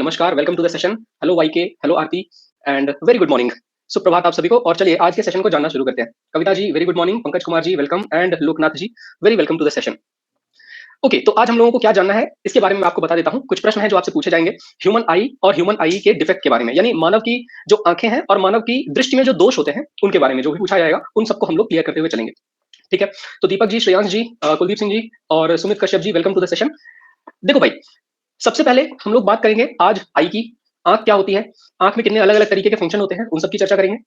नमस्कार, welcome to the session. Hello YK, hello Aarti and very good morning. सुप्रभात आप सभी को। और चलिए आज के सेशन को जानना शुरू करते हैं। Kavita ji very good morning, Pankaj Kumar ji welcome and Loknath ji very welcome to the session. Okay, तो आज हम लोगों को क्या जानना है इसके बारे में मैं आपको बता देता हूँ। कुछ प्रश्न हैं जो आपसे पूछे जाएंगे ह्यूमन आई और ह्यूमन आई के डिफेक्ट के बारे में, यानी मानव की जो आंखें हैं और मानव की दृष्टि में जो दोष होते हैं उनके बारे में जो भी पूछा जाएगा उन सबको हम लोग क्लियर करते हुए चलेंगे। ठीक है, तो दीपक जी, श्रेयांश जी, कुलदीप सिंह जी और Sumit Kashyap ji welcome to the session. देखो भाई, सबसे पहले हम लोग बात करेंगे आज आई की। आंख क्या होती है, आंख में कितने अलग अलग तरीके के फंक्शन होते हैं, उन सब की चर्चा करेंगे।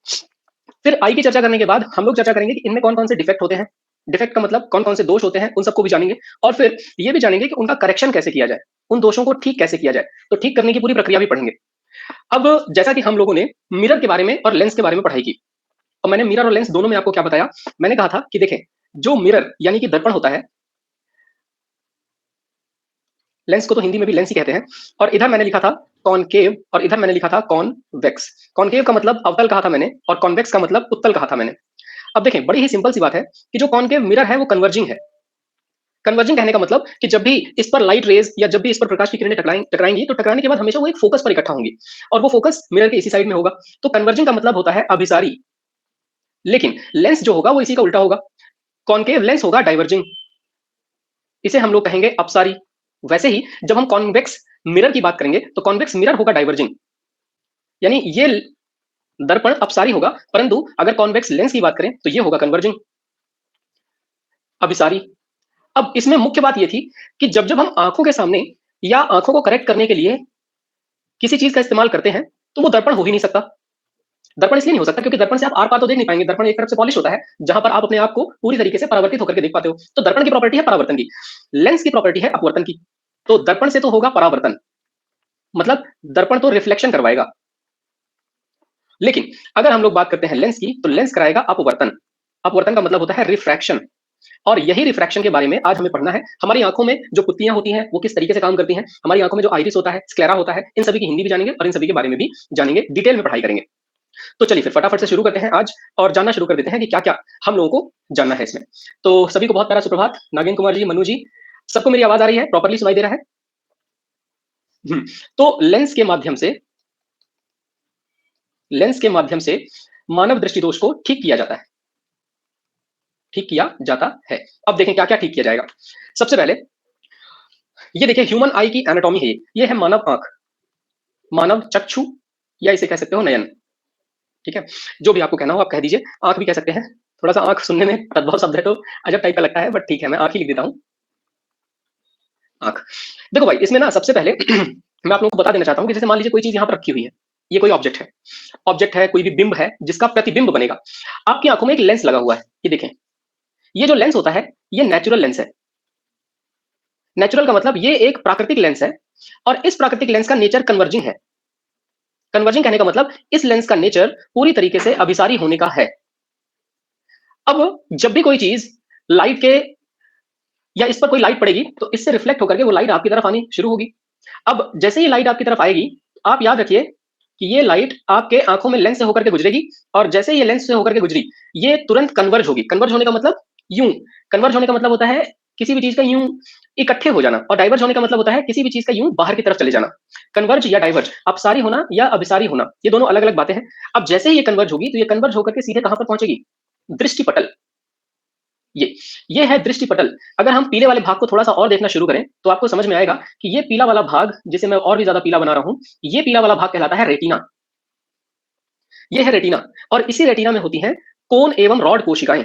फिर आई की चर्चा करने के बाद हम लोग चर्चा करेंगे कि इनमें कौन कौन से डिफेक्ट होते हैं, डिफेक्ट का मतलब कौन कौन से दोष होते हैं, उन सबको भी जानेंगे। और फिर ये भी जानेंगे कि उनका करेक्शन कैसे किया जाए, उन दोषों को ठीक कैसे किया जाए, तो ठीक करने की पूरी प्रक्रिया भी पढ़ेंगे। अब जैसा कि हम लोगों ने मिरर के बारे में और लेंस के बारे में पढ़ाई की, और मैंने मिरर और लेंस दोनों में आपको क्या बताया, मैंने कहा था कि देखें, जो मिरर यानी कि दर्पण होता है, लेंस को तो हिंदी में भी लेंस ही कहते हैं, और इधर मैंने लिखा था कॉनकेव और इधर मैंने लिखा था कॉन्वेक्स। कॉनकेव का मतलब अवतल कहा था मैंने, और कॉन्वेक्स का मतलब उत्तल कहा था मैंने। अब देखें, बड़ी ही सिंपल सी बात है कि जो कॉनकेव मिरर है वो कन्वर्जिंग है। कन्वर्जिंग कहने का मतलब कि जब भी इस पर लाइट रेज या जब भी इस पर प्रकाश की किरणें टकराएंगी तो टकराने के बाद हमेशा वो एक फोकस पर इकट्ठा होंगी, और वो फोकस मिरर के इसी साइड में होगा। तो कन्वर्जिंग का मतलब होता है अभिसारी। लेकिन लेंस जो होगा वो इसी का उल्टा होगा। कॉनकेव लेंस होगा डाइवर्जिंग, इसे हम लोग कहेंगे अपसारी। वैसे ही जब हम कॉन्वेक्स मिरर की बात करेंगे तो कॉन्वेक्स मिरर होगा डाइवर्जिंग, यानी ये दर्पण अपसारी होगा, परंतु अगर कॉन्वेक्स लेंस की बात करें तो ये होगा कन्वर्जिंग, अभिसारी। अब इसमें मुख्य बात ये थी कि जब जब हम आंखों के सामने या आंखों को करेक्ट करने के लिए किसी चीज का इस्तेमाल करते हैं तो वो दर्पण हो ही नहीं सकता। दर्पण इसलिए नहीं हो सकता क्योंकि दर्पण से आप आर पार तो देख नहीं पाएंगे। दर्पण एक तरफ से पॉलिश होता है जहां पर आप अपने आप को पूरी तरीके से परावर्तित होकर के देख पाते हो। तो दर्पण की प्रॉपर्टी है परावर्तन की, लेंस की प्रॉपर्टी है अपवर्तन की। तो दर्पण से तो होगा परावर्तन, मतलब दर्पण तो रिफ्लेक्शन करवाएगा। लेकिन अगर हम लोग बात करते हैं लेंस की तो लेंस कराएगा अपवर्तन। अपवर्तन का मतलब होता है रिफ्रैक्शन, और यही रिफ्रैक्शन के बारे में आज हमें पढ़ना है। हमारी आंखों में जो पुत्तियां होती हैं वो किस तरीके से काम करती हैं, हमारी आंखों में जो आइरिस होता है, स्क्लेरा होता है, इन सभी की हिंदी भी जानेंगे और इन सभी के बारे में भी जानेंगे, डिटेल में पढ़ाई करेंगे। तो चलिए फिर फटाफट से शुरू करते हैं आज, और जानना शुरू कर देते हैं कि क्या क्या हम लोगों को जानना है इसमें। तो सभी को बहुत प्यारा सुप्रभात। नागेंद्र कुमार जी, मनु जी, सबको मेरी आवाज आ रही है, प्रॉपर्ली सुनाई दे रहा है? तो लेंस के माध्यम से मानव दृष्टि दोष को ठीक किया जाता है, ठीक किया जाता है। अब देखें क्या क्या ठीक किया जाएगा। सबसे पहले ये देखिए, ह्यूमन आई की एनाटॉमी है, ये है मानव आंख, मानव चक्षु, या इसे कह सकते हो नयन। ठीक है, जो भी आपको कहना हो आप कह दीजिए, आंख भी कह सकते हैं। थोड़ा सा आंख सुनने में तद्भव शब्द है तो अजब टाइप का लगता है, बट ठीक है, मैं आंख ही लिख देता हूं, आंख। देखो भाई, इसमें ना सबसे पहले मैं आप लोगों को बता देना चाहता हूं कि जैसे मान लीजिए कोई चीज यहां पर रखी हुई है, ये कोई ऑब्जेक्ट है, ऑब्जेक्ट है, कोई भी बिंब है जिसका प्रतिबिंब बनेगा। आपकी आंखों में एक लेंस लगा हुआ है, ये देखें, ये जो लेंस होता है ये नेचुरल लेंस है। नेचुरल का मतलब ये एक प्राकृतिक लेंस है, और इस प्राकृतिक लेंस का नेचर कन्वर्जिंग है। कन्वर्जिंग कहने का मतलब इस लेंस का नेचर पूरी तरीके से अभिसारी होने का है। अब जब भी कोई चीज लाइट के या इस पर कोई लाइट पड़ेगी तो इससे रिफ्लेक्ट होकर के वो लाइट आपकी तरफ आनी शुरू होगी। अब जैसे ही लाइट आपकी तरफ आएगी, आप याद रखिए कि ये लाइट आपके आंखों में लेंस से होकर के गुजरेगी, और जैसे ही ये लेंस से होकर के गुजरी, ये तुरंत कन्वर्ज होगी। कन्वर्ज होने का मतलब यूं, कन्वर्ज होने का मतलब होता है किसी भी चीज का यूं इकट्ठे हो जाना, और डाइवर्ज होने का मतलब होता है किसी भी चीज का यूं बाहर की तरफ चले जाना। कन्वर्ज या डाइवर्ज, अपसारी होना या अभिसारी होना, ये दोनों अलग अलग बातें हैं। अब जैसे ही ये कन्वर्ज होगी तो ये कन्वर्ज होकर के सीधे कहां पर पहुंचेगी, दृष्टिपटल। ये है दृष्टिपटल। अगर हम पीले वाले भाग को थोड़ा सा और देखना शुरू करें तो आपको समझ में आएगा कि ये पीला वाला भाग, जिसे मैं और भी ज्यादा पीला बना रहा हूं, ये पीला वाला भाग कहलाता है रेटिना। ये है रेटिना, और इसी रेटिना में होती हैं कोन एवं रॉड कोशिकाएं।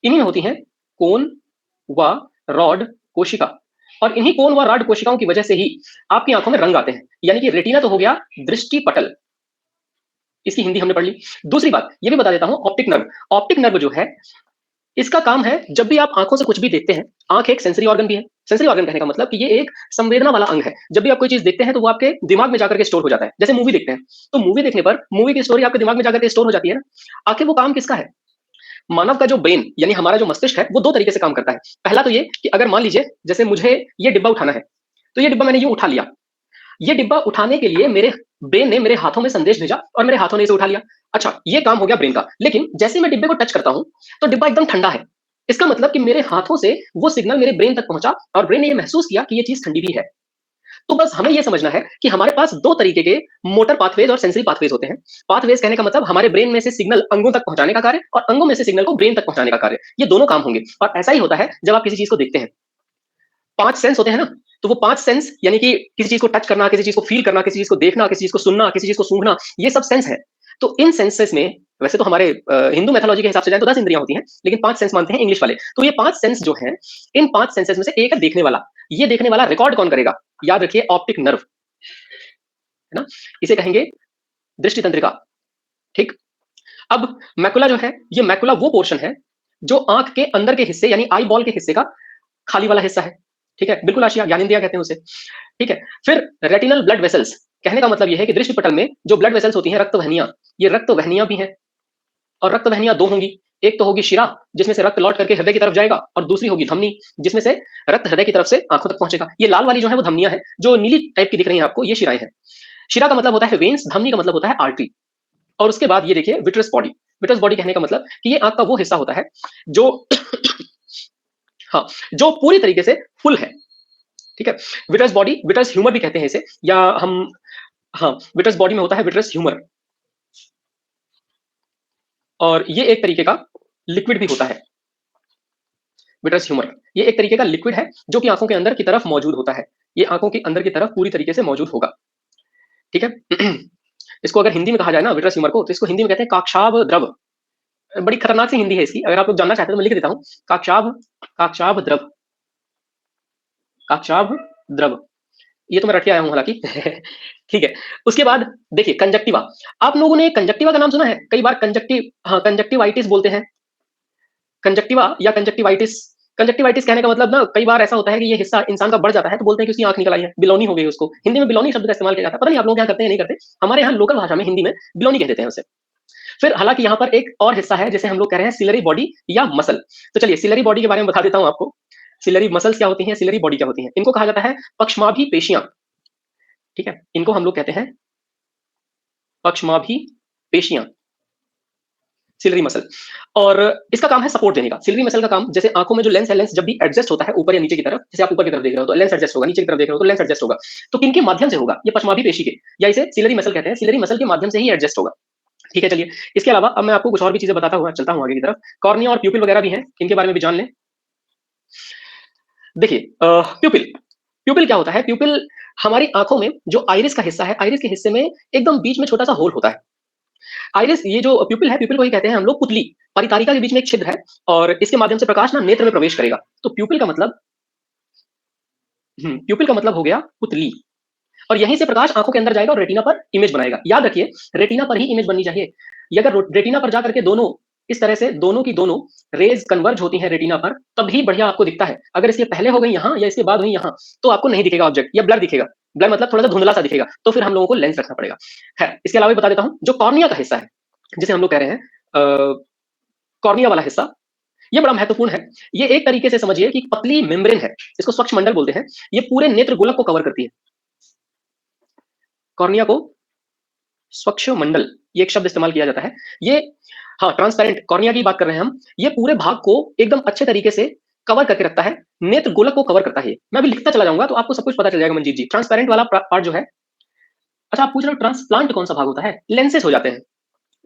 इन्हीं में होती हैं कोन व रॉड कोशिका, और इन्हीं कोन व रॉड कोशिकाओं की वजह से ही आपकी आंखों में रंग आते हैं। यानी कि रेटिना तो हो गया दृष्टिपटल, इसकी हिंदी हमने पढ़ ली। दूसरी बात ये भी बता देता हूं, ऑप्टिक नर्व। ऑप्टिक नर्व जो है, इसका काम है जब भी आप आंखों से कुछ भी देखते हैं, आंख एक सेंसरी ऑर्गन भी है। सेंसरी ऑर्गन कहने का मतलब कि ये एक संवेदना वाला अंग है। जब भी आप कोई चीज देखते हैं तो वो आपके दिमाग में जाकर के स्टोर हो जाता है। जैसे मूवी देखते हैं तो मूवी देखने पर मूवी की स्टोरी आपके दिमाग में जाकर के स्टोर हो जाती है ना। आखिर वो काम किसका है? मानव का जो ब्रेन यानी हमारा जो मस्तिष्क है वो दो तरीके से काम करता है। पहला तो ये कि अगर मान लीजिए जैसे मुझे ये डिब्बा उठाना है, तो ये डिब्बा मैंने यूं उठा लिया। ये डिब्बा उठाने के लिए मेरे ब्रेन ने मेरे हाथों में संदेश भेजा और मेरे हाथों ने इसे उठा लिया। अच्छा, ये काम हो गया ब्रेन का। लेकिन जैसे मैं डिब्बे को टच करता हूं तो डिब्बा एकदम ठंडा है, इसका मतलब कि मेरे हाथों से वो सिग्नल मेरे ब्रेन तक पहुंचा और ब्रेन ने ये महसूस किया कि ये चीज ठंडी भी है। तो बस हमें ये समझना है कि हमारे पास दो तरीके के मोटर पाथवेज और सेंसरी पाथवेज होते हैं। पाथवेज कहने का मतलब हमारे ब्रेन में से सिग्नल अंगों तक पहुंचाने का कार्य और अंगों में से सिग्नल को ब्रेन तक पहुंचाने का कार्य। ये दोनों काम होंगे और ऐसा ही होता है जब आप किसी चीज को देखते हैं। 5 सेंस होते हैं ना, तो वो 5 सेंस यानी कि किसी चीज़ को टच करना, किसी चीज़ को फ़ील करना, किसी चीज़ को देखना, किसी चीज़ को सुनना, किसी चीज़ को सूंघना, ये सब सेंस है। तो इन सेंसेस में वैसे तो हमारे हिंदू मिथोलॉजी के हिसाब से जाए तो 10 इंद्रियाँ होती हैं, लेकिन 5 सेंस मानते हैं इंग्लिश वाले। तो ये 5 सेंस जो हैं, इन 5 सेंसेस में से एक है देखने वाला। ये देखने वाला रिकॉर्ड कौन करेगा? याद रखिए ऑप्टिक नर्व, है ना? इसे कहेंगे दृष्टि तंत्रिका, ठीक? अब मैकुला जो है, ये मैकुला वो पोर्शन है, जो आँख के अंदर के हिस्से यानी आई बॉल के हिस्से का खाली वाला हिस्सा है। ठीक है? बिल्कुल आशिया, ज्ञानेंद्रिया कहते हैं उसे। ठीक है? फिर रेटिनल ब्लड वेसल्स, कहने का मतलब ये है कि दृष्टि पटल में जो ब्लड वेसल्स होती हैं, रक्त वाहिनियाँ, ये रक्त वाहिनियाँ भी हैं और रक्त वाहिनियाँ 2 होंगी। एक तो होगी शिरा, जिसमें से रक्त लौट करके हृदय की तरफ जाएगा और दूसरी होगी धमनी, जिसमें से रक्त हृदय की तरफ से आँखों तक पहुँचेगा। ये लाल वाली जो है वो धमनियाँ हैं, जो नीली टाइप की दिख रही हैं आपको, ये शिराएँ हैं। शिरा का मतलब होता है वेन्स, धमनी का मतलब होता है आर्टरी। और उसके बाद ये देखिए विट्रस बॉडी। विट्रस बॉडी कहने का मतलब कि ये आँख का वो हिस्सा होता है जो हाँ, जो पूरी तरीके से फुल है। ठीक है? विट्रस बॉडी, विट्रस ह्यूमर भी कहते हैं इसे, या हम हाँ, विट्रस बॉडी में होता है विट्रस ह्यूमर और ये एक तरीके का लिक्विड भी होता है। विट्रस ह्यूमर ये एक तरीके का लिक्विड है जो कि आंखों के अंदर की तरफ मौजूद होता है। ये आंखों के अंदर की तरफ पूरी तरीके से मौजूद होगा। ठीक है? इसको अगर हिंदी में कहा जाए ना विट्रस ह्यूमर को, तो इसको हिंदी में कहते हैं काक्षाभ द्रव। बड़ी खतरनाक सी हिंदी है इसकी, अगर आप लोग जानना चाहते हैं तो मैं लिख देता हूँ। काक्षाभ काक्षाभ द्रव, काक्षाभ द्रव। ये तो मैं रट के आया हूँ हालाँकि। ठीक है। उसके बाद देखिए कंजक्टिवा। आप लोगों ने कंजक्टिवा का नाम सुना है? कई बार कंजक्टिवाइटिस बोलते हैं। कंजक्टिवा या कंजक्टिवाइटिस। कंजक्टिवाइटिस कहने का मतलब ना कई बार ऐसा होता है कि ये हिस्सा इंसान का बढ़ जाता है तो बोलते हैं कि उसकी आँख निकल आई है, बिलौनी हो गई उसको। हिंदी में बिलौनी शब्द का इस्तेमाल किया जाता है। पता नहीं आप लोग यहाँ करते हैं या नहीं करते? हमारे यहाँ लोकल भाषा में हिंदी में बिलौनी कह देते हैं उसे। फिर हालाँकि यहाँ पर एक और हिस्सा है जिसे हम लोग कह रहे हैं सिलरी बॉडी या मसल। तो चलिए सिलरी बॉडी के बारे में बता देता हूँ आपको। सिलरी मसल्स क्या होती हैं, सिलरी बॉडी क्या होती हैं? इनको कहा जाता है पक्ष्माभि पेशियाँ। ठीक है? इनको हम लोग कहते हैं पक्ष्माभि पेशियाँ, सिलरी मसल। और इसका काम है सपोर्ट देने का। सिलरी मसल का काम जैसे आँखों में जो लेंस है, लेंस जब भी एडजस्ट होता है ऊपर या नीचे की तरफ, जैसे आप ऊपर की तरफ देख रहे हो तो लेंस एडजस्ट होगा, नीचे की तरफ देख रहे हो तो लेंस एडजस्ट होगा। तो किनके माध्यम से होगा? ये पक्ष्माभि पेशी के या इसे सिलरी मसल कहते हैं। सिलरी मसल के माध्यम से ही एडजस्ट होगा। ठीक है, चलिए। इसके अलावा अब मैं आपको कुछ और भी चीज़ें बताता हुआ चलता हूँ आगे की तरफ। कॉर्निया और प्यूपिल वगैरह भी हैं, इनके बारे में भी जान लें। देखिए प्यूपिल, प्यूपिल क्या होता है? प्यूपिल हमारी आँखों में जो आइरिस का हिस्सा है, आइरिस के हिस्से में एकदम बीच में छोटा-सा होल होता है। आइरिस ये जो प्यूपिल है, प्यूपिल को ही कहते हैं हम लोग पुतली। परितारिका के बीच में एक छिद्र है और इसके माध्यम से प्रकाश ना नेत्र में प्रवेश करेगा। तो प्यूपिल का मतलब प्यूपिल का मतलब हो गया पुतली और यहीं से प्रकाश आँखों के अंदर जाएगा और रेटिना पर इमेज बनाएगा। याद रखिए रेटिना पर ही इमेज बननी चाहिए। ये अगर रेटिना पर जाकर के दोनों इस तरह से दोनों की दोनों रेज़ कन्वर्ज होती हैं रेटिना पर, तभी बढ़िया आपको दिखता है। अगर इसके पहले हो गई यहाँ या इसके बाद हुई यहाँ, तो आपको नहीं दिखेगा ऑब्जेक्ट या ब्लर दिखेगा। ब्लर मतलब थोड़ा-सा धुंधला-सा दिखेगा, तो फिर हम लोगों को लेंस रखना पड़ेगा। खैर, इसके अलावा भी बता देता हूँ, जो कॉर्निया का हिस्सा है, जिसे हम लोग कह रहे हैं कॉर्निया वाला हिस्सा, ये बड़ा महत्वपूर्ण है। ये एक तरीके से समझिए कि पतली मेम्ब्रेन है, इसको स्वच्छ मंडल बोलते हैं। ये पूरे नेत्र गोलक को कवर करती है। कॉर्निया को स्वच्छ मंडल, ये एक शब्द इस्तेमाल किया जाता है। ये हाँ, ट्रांसपेरेंट कॉर्निया की बात कर रहे हैं हम। ये पूरे भाग को एकदम अच्छे तरीके से कवर करके रखता है, नेत्र गोलक को कवर करता है ये। मैं अभी लिखता चला जाऊँगा तो आपको सब कुछ पता चल जाएगा मनजीत जी। ट्रांसपेरेंट वाला पार्ट जो है, अच्छा आप पूछ रहे हो ट्रांसप्लांट कौन-सा भाग होता है? लेंसेस हो जाते हैं।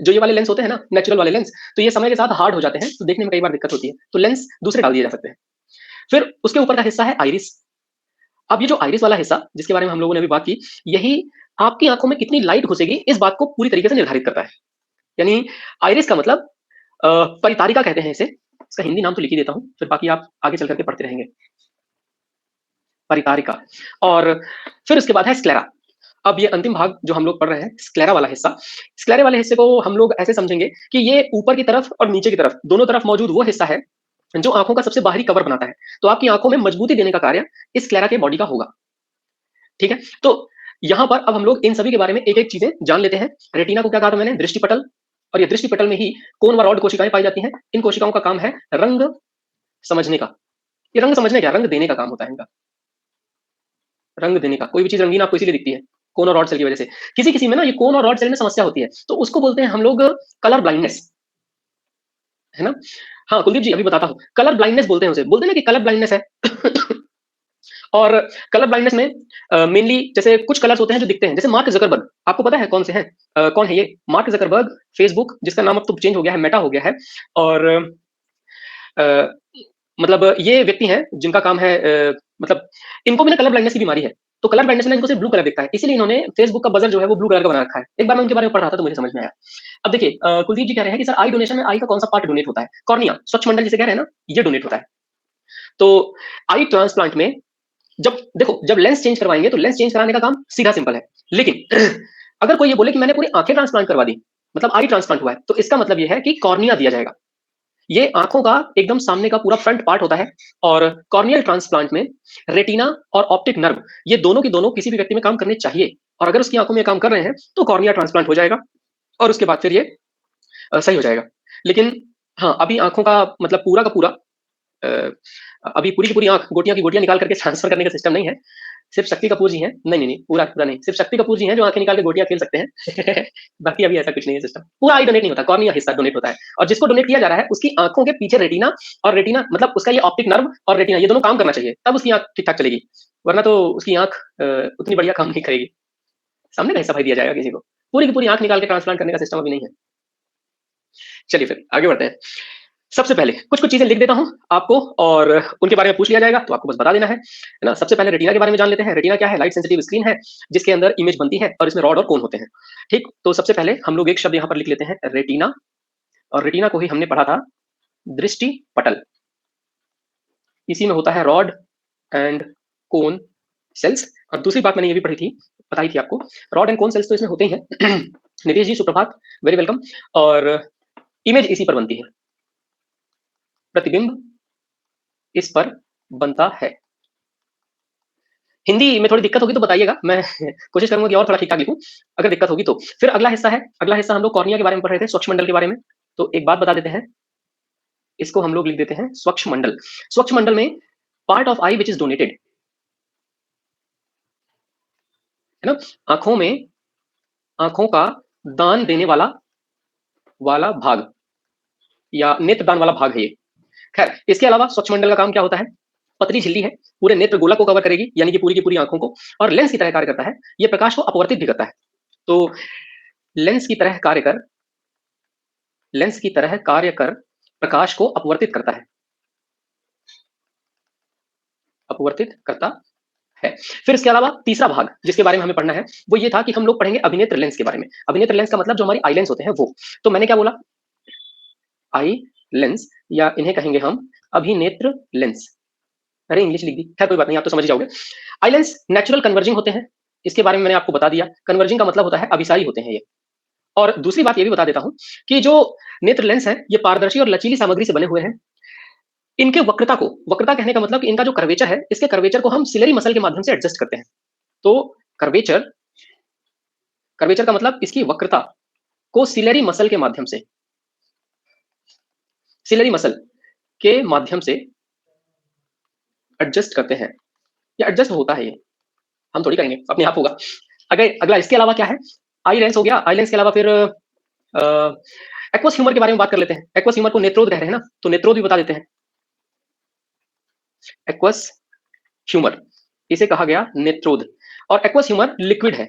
जो ये वाले लेंस होते हैं ना, नेचुरल वाले लेंस, तो ये समय के साथ हार्ड हो जाते हैं, तो देखने में कई बार दिक्कत होती है। तो लेंस दूसरे डाल दिए जा सकते हैं। फिर उसके ऊपर का हिस्सा है आइरिस। अब ये जो आइरिस वाला हिस्सा, जिसके बारे में हम लोगों ने अभी बात की, यही आपकी आँखों में कितनी लाइट घुसेगी, इस बात को पूरी तरीके से निर्धारित करता है। यानी आइरिस का मतलब परितारिका कहते हैं इसे। इसका हिंदी नाम तो लिख ही देता हूँ, फिर बाकी आप आगे चल कर के पढ़ते रहेंगे। परितारिका और फिर उसके बाद है स्क्लेरा। अब ये अंतिम भाग जो हम लोग पढ़ रहे हैं, स्क्लेरा वाला हिस्सा। स्क्लेरा वाले हिस्से को हम लोग ऐसे समझेंगे कि ये ऊपर की तरफ और नीचे की तरफ, दोनों तरफ मौजूद वो हिस्सा है, जो आँखों का सबसे बाहरी कवर बनाता है। तो आपकी आँखों में मजबूती देने का कार्य इस स्क्लेरा के बॉडी का होगा। ठीक है? तो यहाँ पर अब हम लोग इन सभी के बारे में एक-एक चीज़ें जान लेते हैं। रेटिना को क्या कहा था मैंने? दृष्टिपटल और ये दृष्टिपटल में ही कोन व रॉड कोशिकाएँ पाई जाती हैं। इन कोशिकाओं का काम है रंग समझने का। ये रंग समझने क्या? रंग देने का काम होता है इनका। रंग देने का। कोई भी चीज़ रंगीन आपको इसीलिए दिखती है, कोन और रॉड सेल की वज़ह से। किसी-किसी में ना ये कोन और रॉड सेल में समस्या होती है, तो उसको बोलते हैं हम लोग कलर ब्लाइंडनेस, है ना? हाँ, कुलदीप जी अभी बताता हूँ। कलर ब्लाइंडनेस बोलते हैं उसे। बोलते हैं ना कि कलर ब्लाइंडनेस है। और कलर ब्लाइंडनेस में मेनली जैसे कुछ कलर्स होते हैं जो दिखते हैं, जैसे मार्क ज़करबर्ग, आपको पता है कौन से हैं? कौन है ये? मार्क ज़करबर्ग, फेसबुक जिसका नाम अब तो चेंज हो गया है, मेटा हो गया है। और अ, मतलब ये व्यक्ति हैं जिनका काम है मतलब इनको भी ना कलर ब्लाइंडनेस की बीमारी है। तो कलर ब्लाइंडनेस में इनको सिर्फ ब्लू कलर दिखता है। इसीलिए इन्होंने फेसबुक का बज़र जो है वो ब्लू कलर का बना रखा है। एक बार मैं उनके बारे में पढ़ रहा था तो मुझे समझ में आया। अब देखिए कुलदीप जी कह रहे हैं कि सर आई डोनेशन में आई का कौन-सा पार्ट डोनेट होता है? कॉर्निया, स्वच्छ मंडल जिसे कह रहे हैं ना, ये डोनेट होता है। तो आई ट्रांसप्लांट में जब देखो जब लेंस चेंज करवाएँगे तो लेंस चेंज कराने का काम सीधा सिंपल है। लेकिन अगर कोई ये बोले कि मैंने पूरी आँखें ट्रांसप्लांट करवा दी, मतलब आई ट्रांसप्लांट हुआ है, तो इसका मतलब ये है कि कॉर्निया दिया जाएगा। ये आँखों का एकदम सामने का पूरा फ्रंट पार्ट होता है और कॉर्नियल ट्रांसप्लांट में रेटिना और ऑप्टिक नर्व ये दोनों की दोनों किसी भी व्यक्ति में काम करने चाहिए और अगर उसकी आँखों में काम कर रहे हैं, तो कॉर्निया ट्रांसप्लांट हो जाएगा और उसके बाद फिर ये सही हो जाएगा। लेकिन हाँ, अभी आँखों का मतलब पूरा का पूरा अ, अभी पूरी की पूरी आँख गोटियाँ की गोटियाँ निकाल करके ट्रांसफर करने का सिस्टम नहीं है। सिर्फ शक्ति कपूर जी हैं नहीं, नहीं, नहीं, पूरा पूरा नहीं। सिर्फ शक्ति कपूर जी हैं जो आँखें निकाल के गोटियाँ खेल सकते हैं। बाकी अभी ऐसा कुछ नहीं है सिस्टम। पूरा आई डोनेट नहीं होता, कॉर्निया हिस्सा डोनेट होता है और जिसको डोनेट किया जा रहा है उसकी आँखों के पीछे रेटिना और रेटिना मतलब उसका ये ऑप्टिक नर्व और रेटिना ये दोनों काम करना चाहिए, तब उसकी आँख ठीक-ठाक चलेगी। वरना तो उसकी आँख उतनी बढ़िया काम नहीं करेगी। सामने का हिस्सा भाई दिया जाएगा किसी को। पूरी की पूरी आँख निकाल के ट्रांसप्लांट करने का सिस्टम अभी नहीं है। चलिए फिर आगे बढ़ते हैं। सबसे पहले कुछ-कुछ चीज़ें लिख देता हूँ आपको और उनके बारे में पूछ लिया जाएगा, तो आपको बस बता देना है ना? सबसे पहले रेटिना के बारे में जान लेते हैं। रेटिना क्या है? लाइट सेंसिटिव स्क्रीन है, जिसके अंदर इमेज बनती है और इसमें रॉड और कोन होते हैं। ठीक? तो सबसे पहले हम लोग एक शब्द यहाँ पर लिख लेते हैं रेटिना और रेटिना को ही हमने पढ़ा था दृष्टि पटल। इसी में होता है रॉड एंड कोन सेल्स और दूसरी बात मैंने ये भी पढ़ी थी, बताई थी आपको, रॉड एंड कोन सेल्स तो इसमें होते ही हैं। नितेश जी सुप्रभात, वेरी वेलकम और इमेज इसी पर बनती है। प्रतिबिंब इस पर बनता है। हिंदी में थोड़ी दिक्कत होगी तो बताइएगा, मैं कोशिश करूँगा कि और थोड़ा ठीक-ठाक लिखूँ, अगर दिक्कत होगी तो। फिर अगला हिस्सा है, अगला हिस्सा हम लोग कॉर्निया के बारे में पढ़ रहे थे, स्वच्छ मंडल के बारे में। तो एक बात बता देते हैं, इसको हम लोग लिख देते हैं स्वच्छ मंडल। स्वच्छ मंडल में part of I which is donated, है ना? आँखों में आँखों का दान देने वाला वाला भाग या नेत्रदान वाला भाग है ये। खैर, इसके अलावा स्वच्छ मंडल का काम क्या होता है? पतली झिल्ली है, पूरे नेत्र गोलक को कवर करेगी, यानी कि पूरी की पूरी आँखों को और लेंस की तरह कार्य करता है। ये प्रकाश को अपवर्तित भी करता है। तो लेंस की तरह कार्य कर लेंस की तरह कार्य कर प्रकाश को अपवर्तित करता है। अपवर्तित करता है। फिर इसके अलावा तीसरा भाग जिसके बारे में हमें पढ़ना है, वो ये था कि हम लोग पढ़ेंगे अभिनेत्र लेंस के बारे में। अभिनेत्र लेंस का मतलब जो हमारी आई लेंस होते हैं वो। तो मैंने क्या बोला? आई लेंस या इन्हें कहेंगे हम अभिनेत्र लेंस। अरे इंग्लिश लिख दी, खैर कोई बात नहीं, आप तो समझ ही जाओगे। आई लेंस नेचुरल कन्वर्जिंग होते हैं, इसके बारे में मैंने आपको बता दिया। कन्वर्जिंग का मतलब होता है अभिसारी होते हैं ये। और दूसरी बात ये भी बता देता हूँ कि जो नेत्र लेंस है, ये पारदर्शी और लचीली सामग्री से बने हुए हैं। इनके वक्रता कहने का मतलब कि इनका जो कर्वेचर है, इसके कर्वेचर को हम सिलरी मसल के माध्यम से एडजस्ट करते हैं। तो कर्वेचर कर्वेचर का मतलब इसकी वक्रता को सिलरी मसल के माध्यम से एडजस्ट करते हैं या एडजस्ट होता है ये, हम थोड़ी करेंगे, अपने आप होगा। अगर अगला इसके अलावा क्या है? आई लेंस हो गया, आई लेंस के अलावा फिर एक्वस ह्यूमर के बारे में बात कर लेते हैं। एक्वस ह्यूमर को नेत्रोद कह रहे हैं ना, तो नेत्रोद भी बता देते हैं। एक्वस ह्यूमर इसे कहा गया नेत्रोद और एक्वस ह्यूमर लिक्विड है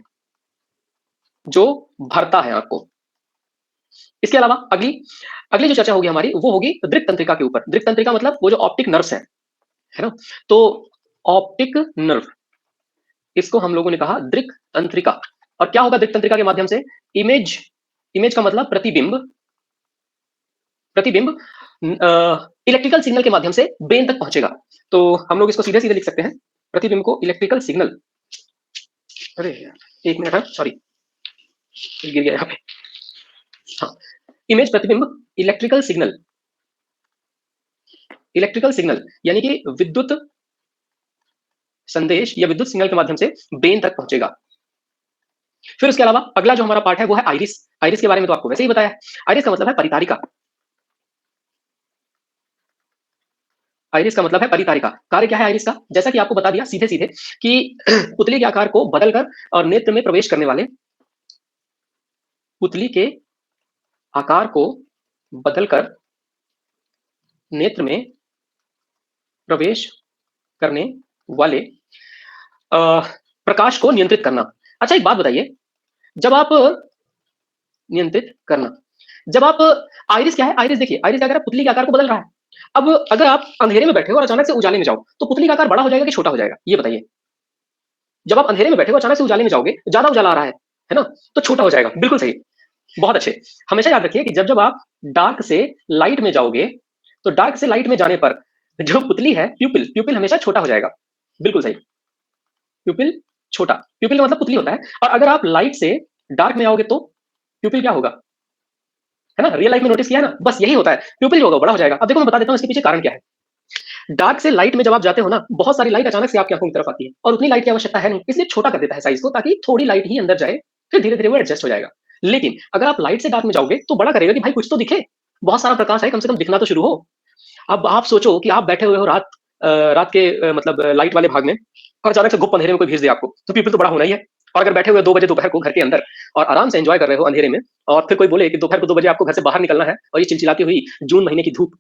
जो भरता है आंख को। इसके अलावा अगली अगली जो चर्चा होगी हमारी वो होगी दृक तंत्रिका के ऊपर। दृक तंत्रिका मतलब वो जो ऑप्टिक नर्व्स हैं, है ना? तो ऑप्टिक नर्व इसको हम लोगों ने कहा दृक तंत्रिका। और क्या होगा दृक तंत्रिका के माध्यम से? इमेज इमेज का मतलब प्रतिबिंब प्रतिबिंब इलेक्ट्रिकल सिग्नल के माध्यम से ब्रेन तक पहुंचेगा। तो हम लोग इसको सीधे-सीधे लिख सकते हैं। प्रतिबिंब को इलेक्ट्रिकल सिग्नल अरे यार 1 मिनट सॉरी गिर गया यहाँ पे। हाँ, इमेज प्रतिबिंब इलेक्ट्रिकल सिग्नल यानी कि विद्युत संदेश या विद्युत सिग्नल के माध्यम से ब्रेन तक पहुंचेगा। फिर उसके अलावा अगला जो हमारा पार्ट है वो है आइरिस। आइरिस के बारे में तो आपको वैसे ही बताया है। आइरिस का मतलब है परितारिका। आइरिस का मतलब है परितारिका। कार्य क्या है आइरिस का? जैसा कि आपको बता दिया सीधे-सीधे कि पुतली के आकार को बदलकर और नेत्र में प्रवेश करने वाले पुतली के आकार को बदलकर नेत्र में प्रवेश करने वाले प्रकाश को नियंत्रित करना। अच्छा एक बात बताइए, जब आप नियंत्रित करना, जब आप आइरिस क्या है, आइरिस देखिए, आइरिस क्या कर रहा है, पुतली के आकार को बदल रहा है। अब अगर आप अंधेरे में बैठे हो और अचानक से उजाले में जाओ, तो पुतली का आकार बड़ा हो जाएगा कि छोटा हो जाएगा, ये बताइए। जब आप अंधेरे में बैठे हो अचानक से उजाले में जाओगे, ज्यादा उजाला आ रहा है ना, तो छोटा हो जाएगा, बिल्कुल सही, बहुत अच्छे। हमेशा याद रखिए कि जब जब आप डार्क से लाइट में जाओगे, तो डार्क से लाइट में जाने पर जो पुतली है, प्यूपिल, प्यूपिल हमेशा छोटा हो जाएगा, बिल्कुल सही। प्यूपिल छोटा, प्यूपिल का मतलब पुतली होता है। और अगर आप लाइट से डार्क में आओगे तो प्यूपिल क्या होगा, है ना, रियल लाइफ में नोटिस किया है ना, बस यही होता है, प्यूपिल जो होगा बड़ा हो जाएगा। अब देखो मैं बता देता हूँ इसके पीछे कारण क्या है। डार्क से लाइट में जब आप जाते हो ना, बहुत सारी लाइट अचानक से आपकी आंखों की तरफ आती है, और उतनी लाइट की आवश्यकता है नहीं, इसलिए छोटा कर देता है साइज को, ताकि थोड़ी लाइट ही अंदर जाए, फिर धीरे धीरे वो एडजस्ट हो जाएगा। लेकिन अगर आप लाइट से डार्क में जाओगे तो बड़ा करेगा कि भाई कुछ तो दिखे, बहुत सारा प्रकाश है, कम से कम दिखना तो शुरू हो। अब आप सोचो कि आप बैठे हुए हो रात के मतलब लाइट वाले भाग में, और अचानक से गुप्त अंधेरे में कोई भेज दे आपको, तो पीपल तो बड़ा होना ही है। और अगर बैठे हुए 2 बजे दोपहर को घर के अंदर और आराम से एंजॉय कर रहे हो अंधेरे में, और फिर कोई बोले कि दोपहर को 2 बजे आपको घर से बाहर निकलना है, और ये चिलचिलाती हुई जून महीने की धूप,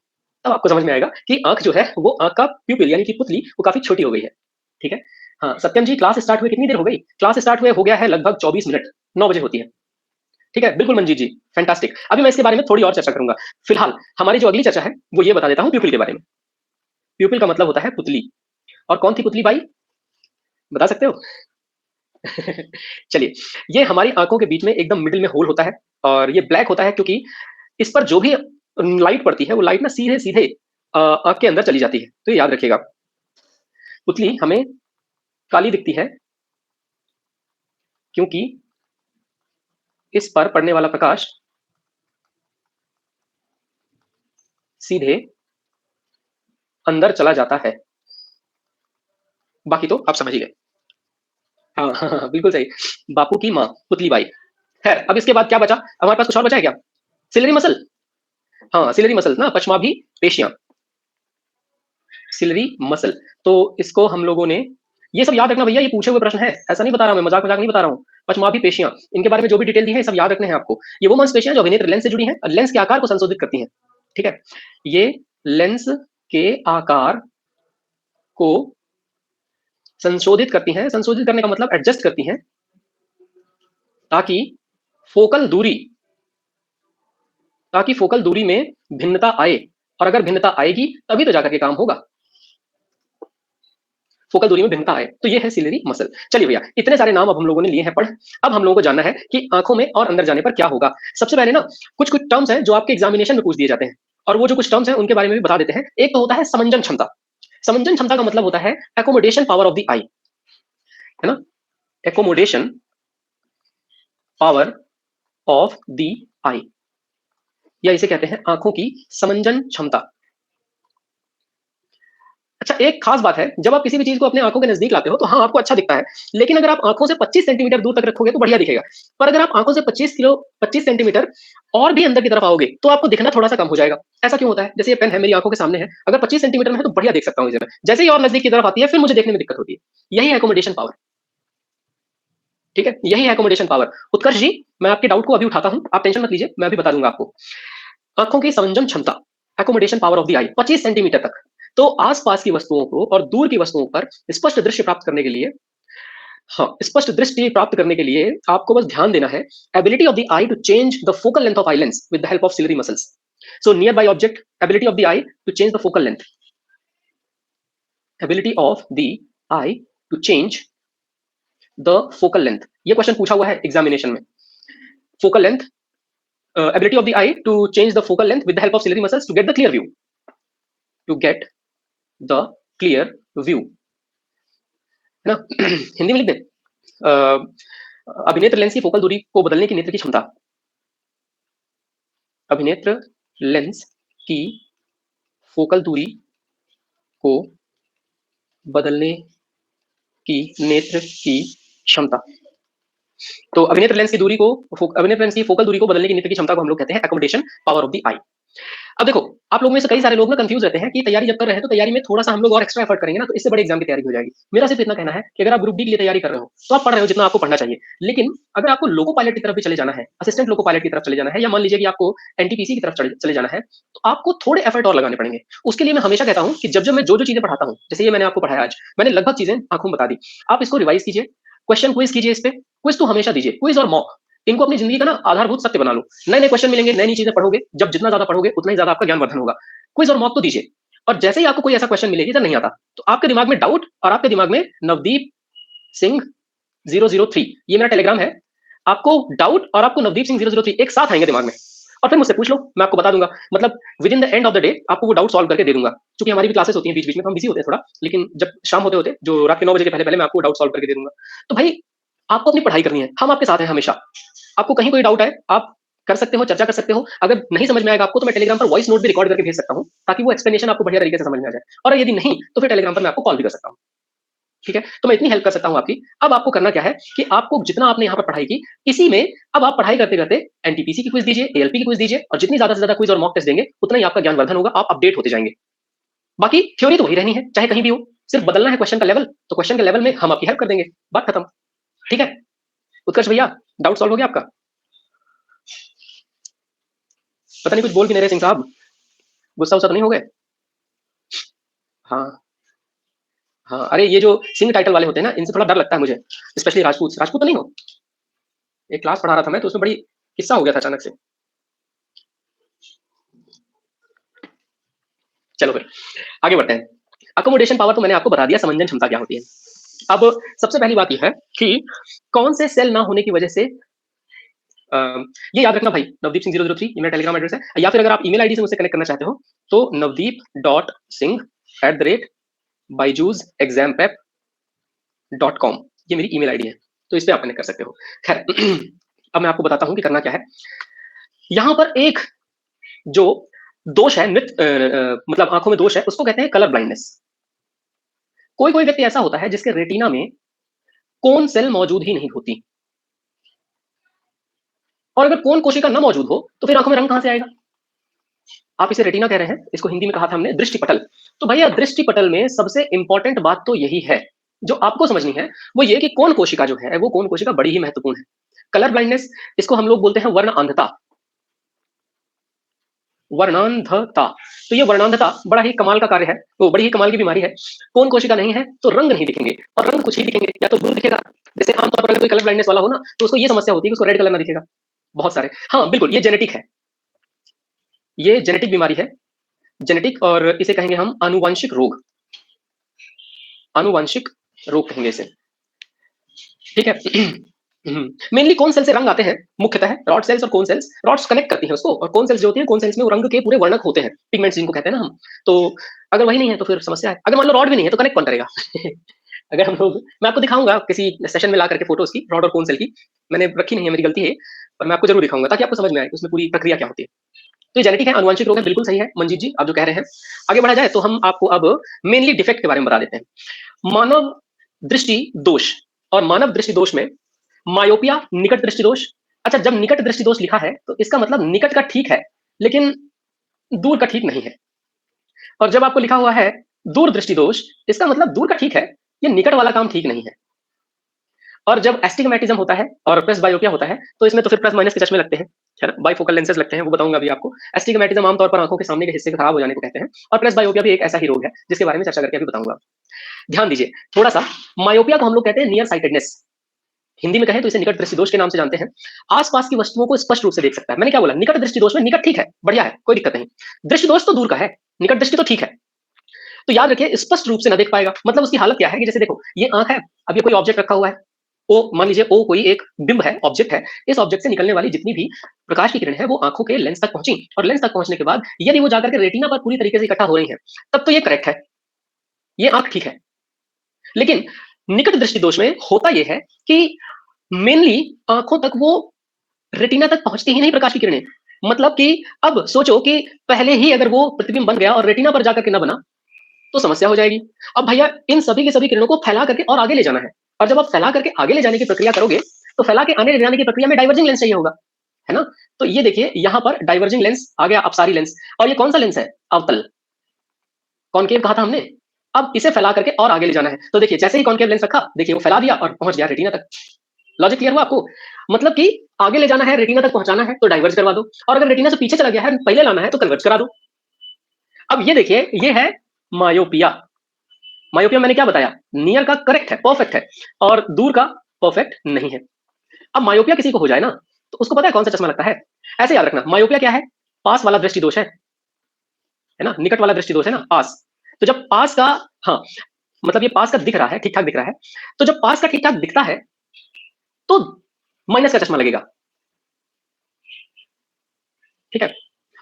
तब आपको समझ में आएगा कि आंख जो है वो आंख का प्यूपिल यानी कि पुतली वो काफी छोटी हो गई है। ठीक है। हाँ सत्यम जी, क्लास स्टार्ट हुए कितनी देर हो गई? क्लास स्टार्ट हुए हो गया है लगभग 24 मिनट, 9 बजे होती है। ठीक है, बिल्कुल मंजीत जी, फैंटास्टिक। अभी मैं इसके बारे में थोड़ी और चर्चा करूंगा। फिलहाल हमारी जो अगली चर्चा है वो ये बता देता हूँ प्यूपिल के बारे में। प्यूपिल का मतलब होता है पुतली। और कौन थी पुतली भाई, बता सकते हो? चलिए, ये हमारी आंखों के बीच में एकदम मिडिल में होल होता है, और ये ब्लैक होता है क्योंकि इस पर जो भी लाइट पड़ती है वो लाइट ना सीधे सीधे आंख के अंदर चली जाती है, तो ये याद रखिएगा। पुतली हमें काली दिखती है क्योंकि इस पर पड़ने वाला प्रकाश सीधे अंदर चला जाता है। बाकी तो आप समझ ही गए। हाँ हाँ हाँ, बिल्कुल सही। बापू की माँ पुतली बाई। खैर, अब इसके बाद क्या बचा, हमारे पास कुछ और बचा है क्या? Ciliary muscle. हाँ सिलरी मसल ना, पश्चमाभी पेशियां, सिलरी मसल। तो इसको हम लोगों ने, ये सब याद रखना भैया, ये पूछे हुए प्रश्न है, ऐसा नहीं बता रहा मैं, मजाक मजाक नहीं बता रहा हूँ। पश्चमाभी पेशियां, इनके बारे में जो भी डिटेल दी है सब याद रखने हैं आपको। ये वो मांसपेशियां जो अभिनेत्र लेंस से जुड़ी हैं, लेंस के आकार को संशोधित करती हैं। ठीक है, ये लेंस के आकार को संशोधित करती हैं, संशोधित करने का मतलब एडजस्ट करती हैं, ताकि फोकल दूरी, ताकि फोकल दूरी में भिन्नता आए, और अगर भिन्नता आएगी तभी तो जाकर के काम होगा, फोकल दूरी में भिन्नता आए, तो ये है सिलरी मसल। चलिए भैया, इतने सारे नाम अब हम लोगों ने लिए हैं पढ़। अब हम लोगों को जानना है कि आंखों में और अंदर जाने पर क्या होगा। सबसे पहले ना कुछ कुछ टर्म्स हैं जो आपके एग्जामिनेशन में पूछ दिए जाते हैं, और वो जो कुछ टर्म्स हैं उनके बारे में भी बता देते हैं। एक तो होता है समंजन क्षमता। समंजन क्षमता का मतलब होता है एकोमोडेशन पावर ऑफ द आई, है ना, एकोमोडेशन पावर ऑफ द आई, या इसे कहते हैं आंखों की समंजन क्षमता। अच्छा एक खास बात है, जब आप किसी भी चीज को अपने आंखों के नजदीक लाते हो तो हाँ आपको अच्छा दिखता है, लेकिन अगर आप आंखों से 25 सेंटीमीटर दूर तक रखोगे तो बढ़िया दिखेगा। पर अगर आप आंखों से 25 सेंटीमीटर और भी अंदर की तरफ आओगे तो आपको दिखना थोड़ा सा कम हो जाएगा। ऐसा क्यों होता है? जैसे ये पेन है मेरी आंखों के सामने है, अगर 25 सेंटीमीटर में है तो बढ़िया देख सकता हूँ इसे मैं, जैसे ही और नजदीक की तरफ आती है फिर मुझे देखने में दिक्कत होती है। यही है एकोमोडेशन पावर। ठीक है, यही है एकोमोडेशन पावर। उत्कर्ष जी, मैं आपके डाउट को अभी उठाता हूँ, आप टेंशन मत लीजिए, मैं अभी बता दूंगा आपको। आंखों की समंजन क्षमता, accommodation power of the I, 25 centimetre तक। तो आसपास की वस्तुओं को और दूर की वस्तुओं पर स्पष्ट दृश्य प्राप्त करने के लिए, हाँ स्पष्ट दृष्टि प्राप्त करने के लिए आपको बस ध्यान देना है, ability of the eye to change the focal length of eye lens with the help of ciliary muscles. So nearby object, ability of the eye to change the focal length, ability of the eye to change the focal length, ये question पूछा हुआ है examination में। Focal length, ability of the eye to change the focal length with the help of ciliary muscles to get the clear view, to get the clear view, है ना। हिंदी में लिख दें, अभिनेत्र लेंस की फोकल दूरी को बदलने की नेत्र की क्षमता, अभिनेत्र लेंस की फोकल दूरी को बदलने की नेत्र की क्षमता। तो अभिनेत्र लेंस की दूरी को, अभिनेत्र लेंस की फोकल दूरी को बदलने की नेत्र की क्षमता को हम लोग कहते हैं एकोमोडेशन पावर ऑफ द आई। अब देखो, आप लोग में से कई सारे लोग ना कंफ्यूज रहते हैं कि तैयारी जब कर रहे हैं तो तैयारी में थोड़ा-सा हम लोग और एक्स्ट्रा एफर्ट करेंगे ना तो इससे बड़े एग्जाम की तैयारी हो जाएगी। मेरा सिर्फ इतना कहना है कि अगर आप ग्रुप डी के लिए तैयारी कर रहे हो, तो आप पढ़ रहे हो जितना आपको पढ़ना चाहिए। लेकिन अगर आपको लोको पायलट की तरफ भी चले जाना है, असिस्टेंट लोको पायलट की तरफ चले जाना है या मान लीजिए कि आपको एनटीपीसी की तरफ चले चले जाना है, तो आपको थोड़े एफर्ट और लगाने पड़ेंगे। उसके लिए मैं हमेशा कहता हूँ कि जब-जब मैं जो-जो चीज़ें पढ़ाता हूँ, जैसे ये मैंने आपको पढ़ाया आज, मैंने लगभग चीज़ें आँखों में बता दी। आप इसको रिवाइज़ कीजिए, क्वेश्चन क्विज़ कीजिए इस पे, क्विज़ तो हमेशा दीजिए, क्विज़ और मॉक इनको अपनी ज़िंदगी का ना आधारभूत सत्य बना लो। नए-नए क्वेश्चन मिलेंगे, नई-नई चीज़ें पढ़ोगे, जब जितना ज़्यादा पढ़ोगे, उतना ही ज़्यादा आपका ज्ञानवर्धन होगा। क्विज़ और मॉक तो दीजिए और जैसे ही आपको कोई ऐसा क्वेश्चन मिलेगी, सर नहीं आता, तो आपके दिमाग में डाउट और आपके दिमाग में नवदीप सिंह 003 ये मेरा टेलीग्राम है। आपको डाउट और आपको नवदीप सिंह 003 एक साथ आएँगे दिमाग में और फिर मुझसे पूछ लो, मैं आपको बता दूँगा। मतलब within the end of the day आपको वो डाउट सॉल्व करके दे दूँगा। चूँकि हमारी भी क्लासेस होती हैं बीच-बीच में, तो हम बिज़ी होते हैं थोड़ा, लेकिन जब शाम होते-होते जो रात के 9 बजे के पहले-पहले मैं आपको डाउट सॉल्व करके दे दूँगा। तो भाई आपको अपनी पढ़ाई करनी है, हम आपके साथ हैं हमेशा। आपको कहीं कोई डाउट है, आप कर सकते हो, चर्चा कर सकते हो। अगर नहीं समझ में आएगा आपको तो मैं टेलीग्राम पर वॉइस नोट भी रिकॉर्ड करके भेज सकता हूँ, ताकि वो एक्सप्लेनेशन आपको बढ़िया तरीके से समझ में आ जाए। और यदि नहीं, तो फिर टेलीग्राम पर मैं आपको कॉल भी कर सकता हूँ। ठीक है? तो मैं इतनी हेल्प कर सकता हूँ आपकी। अब आपको करना क्या है कि आपको जितना आपने यहाँ पर पढ़ाई की, इसी में अब आप पढ़ाई करते-करते एनटीपीसी की क्विज़ दीजिए, एएलपी की क्विज़ दीजिए और जितनी ज़्यादा से ज़्यादा क्विज़ और मॉक टेस्ट देंगे, उतना ही आपका ज्ञानवर्धन होगा, आप अपडेट होते जाएँगे। बाकी थ्योरी तो वही रहनी है, चाहे कहीं भी हो। सिर्फ बदलना है क्वेश्चन का लेवल, तो क्वेश्चन के लेवल में हम आपकी हेल्प कर देंगे। बात खत्म। ठीक है? उत्कर्ष भैया, डाउट सॉल्व हो गया आपका? पता नहीं कुछ बोल भी नहीं रहे सिंह साहब, गुस्सा-वुस्सा तो नहीं हो गए? हाँ, हाँ। अरे ये जो सिंह टाइटल वाले होते हैं ना, इनसे थोड़ा डर लगता है मुझे, स्पेशली राजपूत। राजपूत तो नहीं हो? एक क्लास पढ़ा रहा था मैं, तो उसमें बड़ी किस्सा हो गया था अचानक से। चलो फिर, आगे बढ़ते हैं। अकोमोडेशन पावर तो मैंने आपको बता दिया, समंजन क्षमता क्या होती है। अब सबसे पहली बात ये है कि कौन से सेल ना होने की वजह से अ, ये याद रखना भाई, नवदीप सिंह 003 ये मेरा टेलीग्राम एड्रेस है या फिर अगर आप ईमेल आईडी से मुझसे कनेक्ट करना चाहते हो, तो navdeep.singh@byju'sexampep.com ये मेरी ईमेल आईडी है। तो इस पे आप कनेक्ट कर सकते हो। खैर अब मैं आपको बताता हूँ कि करना क्या है। यहाँ पर एक जो दोष है मतलब आँखों में दोष है, उसको कहते हैं कलर ब्लाइंडनेस। कोई-कोई व्यक्ति ऐसा होता है जिसके रेटिना में कोन सेल मौजूद ही नहीं होती और अगर कोन कोशिका ना मौजूद हो, तो फिर आँखों में रंग कहाँ से आएगा? आप इसे रेटिना कह रहे हैं, इसको हिंदी में कहा था हमने दृष्टिपटल। तो भैया दृष्टिपटल में सबसे इम्पोर्टेंट बात तो यही है, जो आपको समझनी है, वो ये कि कोन कोशिका जो है, वो कोन कोशिका बड़ी ही महत्वपूर्ण है। कलर ब्लाइंडनेस इसको हम लोग बोलते हैं वर्ण अंधता। वर्णांधता। तो ये वर्णांधता बड़ा ही कमाल का कार्य है, वो बड़ी ही कमाल की बीमारी है। कोन कोशिका नहीं है, तो रंग नहीं दिखेंगे और रंग कुछ ही दिखेंगे, या तो ब्लू दिखेगा, जैसे आमतौर पर अगर कोई कलर ब्लाइंडनेस वाला हो ना, तो उसको ये समस्या होती है कि उसको रेड कलर ना दिखेगा। बहुत सारे हाँ, बिल्कुल ये जेनेटिक है, ये जेनेटिक बीमारी है, जेनेटिक और इसे कहेंगे हम आनुवंशिक रोग, आनुवंशिक रोग कहेंगे इसे, ठीक है? मेनली कोन सेल से रंग आते हैं, मुख्यतः रॉड सेल्स और कोन सेल्स, रॉड्स कनेक्ट करती हैं उसको और कोन सेल्स जो होती हैं, कोन सेल्स में वो रंग के पूरे वर्णक होते हैं, पिगमेंट्स जिनको कहते हैं ना हम। तो अगर वही नहीं है तो फिर समस्या है। अगर मान लो रॉड भी नहीं है तो कनेक्ट कौन करेगा? अगर हम लोग मैं आपको दिखाऊँगा किसी सेशन में ला करके फोटोज़ की, रॉड और कोन सेल की। मैंने रखी नहीं है, मेरी गलती है, पर मैं आपको ज़रूर दिखाऊँगा ताकि आपको समझ में आए उसमें पूरी प्रक्रिया क्या होती है। तो ये जेनेटिक है, आनुवंशिक रोग है, बिल्कुल सही है मंजीत जी, आप जो कह रहे हैं। आगे बढ़ा जाए तो हम आपको अब मेनली डिफेक्ट के बारे में बता देते हैं। मानव दृष्टि दोष और मानव दृष्टि दोष में मायोपिया निकट दृष्टि दोष। अच्छा, जब निकट दृष्टि दोष लिखा है तो इसका मतलब निकट का ठीक है, लेकिन दूर का ठीक नहीं है। और जब आपको लिखा हुआ है दूर दृष्टि दोष, इसका मतलब दूर का ठीक है, ये निकट वाला काम ठीक नहीं है। और जब एस्टिग्मैटिज्म होता है और प्लस बायोपिया होता है, तो इसमें तो फिर प्लस माइनस के चश्मे लगते हैं, है ना? बाइफोकल लेंसेज लगते हैं, वो बताऊँगा अभी आपको। एस्टिग्मैटिज्म आमतौर पर आँखों के सामने के हिस्से के खराब हो जाने को कहते हैं और प्लस बायोपिया भी एक ऐसा ही रोग है, जिसके बारे में चर्चा करके अभी बताऊँगा। ध्यान दीजिए, थोड़ा-सा मायोपिया को हम लोग कहते हैं नियर साइटेडनेस। हिंदी में कहें तो इसे निकट दृष्टि दोष के नाम से जानते हैं। आस-पास की वस्तुओं को स्पष्ट रूप से देख सकता है। मैंने क्या बोला? निकट दृष्टि दोष में निकट ठीक है, बढ़िया है, कोई दिक्कत नहीं। दृष्टि दोष तो दूर का है, निकट दृष्टि तो ठीक है। तो याद रखिए स्पष्ट रूप से ना देख पाएगा, मतलब उसकी हालत क्या है कि जैसे देखो, ये आँख है, अब ये कोई ऑब्जेक्ट रखा हुआ है। ओ मान लीजिए ओ कोई एक बिंब है, ऑब्जेक्ट है। इस ऑब्जेक्ट से निकलने वाली जितनी भी प्रकाश की किरण है, वो आँखों के लेंस तक पहुँची और लेंस तक पहुँचने के बाद यदि वो जाकर के रेटिना पर पूरी तरीके से इकट्ठा हो रही है, तब तो ये करेक्ट है, ये आँख ठीक है। लेकिन निकट दृष्टि दोष में होता ये है कि मेनली आँखों तक वो रेटिना तक पहुँचती ही नहीं प्रकाश की किरणें। मतलब कि अब सोचो कि पहले ही अगर वो प्रतिबिंब बन गया और रेटिना पर जाकर के ना बना, तो समस्या हो जाएगी। अब भैया इन सभी की सभी किरणों को फैला करके और आगे ले जाना है और जब आप फैला करके आगे ले जाने की प्रक्रिया करोगे, तो फैला के आने ले जाने की प्रक्रिया में डाइवर्जिंग लेंस चाहिए होगा। है ना? तो ये देखिए यहाँ पर डाइवर्जिंग लेंस आ गया अपसारी लेंस और ये कौन सा लेंस है? अवतल। कॉनकेव कहा था हमने। अब इसे फैला करके और आगे ले जाना है। तो देखिए जैसे ही कॉनकेव लेंस रखा, देखिए वो फैला दिया और पहुँच गया रेटिना तक। लॉजिक क्लियर हुआ आपको? मतलब कि आगे ले जाना है, रेटिना तक पहुँचाना है तो डाइवर्ज करवा दो और अगर रेटिना से पीछे चला गया है, पहले लाना है तो कन्वर्ज करा दो। अब ये देखिए, ये है मायोपिया। मायोपिया मैंने क्या बताया? नियर का करेक्ट है, परफेक्ट है और दूर का परफेक्ट नहीं है। अब मायोपिया किसी को हो जाए ना, तो उसको पता है कौन सा चश्मा लगता है? ऐसे याद रखना, मायोपिया क्या है? पास वाला दृष्टि दोष है ना? निकट वाला दृष्टि दोष है ना, पास। तो जब पास का, हाँ, मतलब ये पास का दिख रहा है, ठीक-ठाक दिख रहा है, तो जब पास का ठीक-ठाक दिखता है, तो माइनस का चश्मा लगेगा, ठीक है?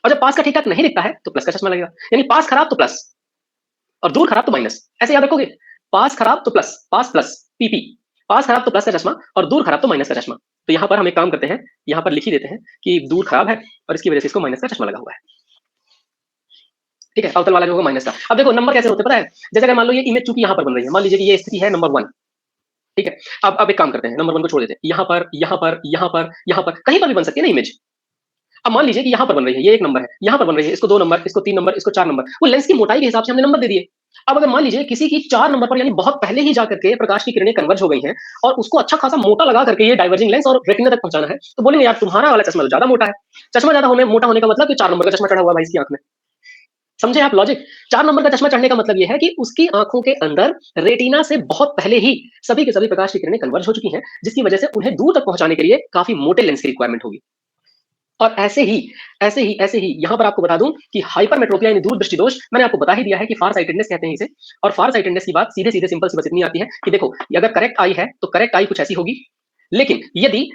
और जब पास का ठीक-ठाक नहीं दिखता है, तो प्लस का चश्मा लगेगा। यानी पास खराब तो प्लस और दूर खराब तो माइनस। ऐसे याद रखोगे? पास खराब तो प्लस, पास प्लस, पीपी। पास खराब तो प्लस का चश्मा और दूर खराब तो माइनस का चश्मा। तो यहाँ पर हम एक काम करते हैं, यहाँ पर लिख ही देते हैं कि दूर खराब है और इसकी वजह से इसको माइनस का चश्मा लगा हुआ है। ठीक है? अवतल वाला जो होगा माइनस का। अब देखो नंबर कैसे होते हैं पता है? जैसे अगर मान लो ये इमेज चूंकि यहाँ पर बन रही है, मान लीजिए कि ये स्थिति है नंबर 1, ठीक है? अब एक काम करते हैं, नंबर 1 को छोड़ देते हैं। यहाँ पर, यहाँ पर, यहाँ पर, यहाँ पर, कहीं पर भी बन सकती है ना इमेज। अब मान लीजिए कि यहाँ पर बन रही है, ये 1 नंबर है, यहाँ पर बन रही है, इसको 2 नंबर, इसको 3 नंबर, इसको 4 नंबर। वो लेंस की मोटाई के हिसाब से हमने नंबर दे दिए। अब अगर मान लीजिए किसी की 4 नंबर पर यानी बहुत पहले ही जाकर के प्रकाश की किरणें कन्वर्ज हो गई हैं और उसको अच्छा खासा मोटा लगा करके ये डाइवर्जिंग लेंस और रेटिना तक पहुंचाना है, तो बोलेंगे यार तुम्हारा वाला चश्मा तो ज्यादा मोटा है। चश्मा ज्यादा होने मोटा होने का मतलब कि 4 नंबर का चश्मा चढ़ा हुआ है भाई इसकी आंख में। समझे आप लॉजिक? 4 नंबर का चश्मा चढ़ने का मतलब ये है कि उसकी आंखों के अंदर रेटिना से बहुत पहले ही सभी के सभी प्रकाश की किरणें कन्वर्ज हो चुकी हैं, जिसकी वजह से उन्हें दूर तक पहुंचाने के लिए काफी मोटे लेंस की रिक्वायरमेंट होगी। और ऐसे ही यहाँ पर आपको बता दूं कि हाइपरमेट्रोपिया यानी दूर दृष्टि दोष मैंने आपको बता ही दिया है कि फार साइटेडनेस कहते हैं इसे। और फार साइटेडनेस की बात सीधे सीधे सिंपल सी बस इतनी आती है कि देखो ये अगर करेक्ट आई है तो करेक्ट आई कुछ ऐसी होगी, लेकिन यदि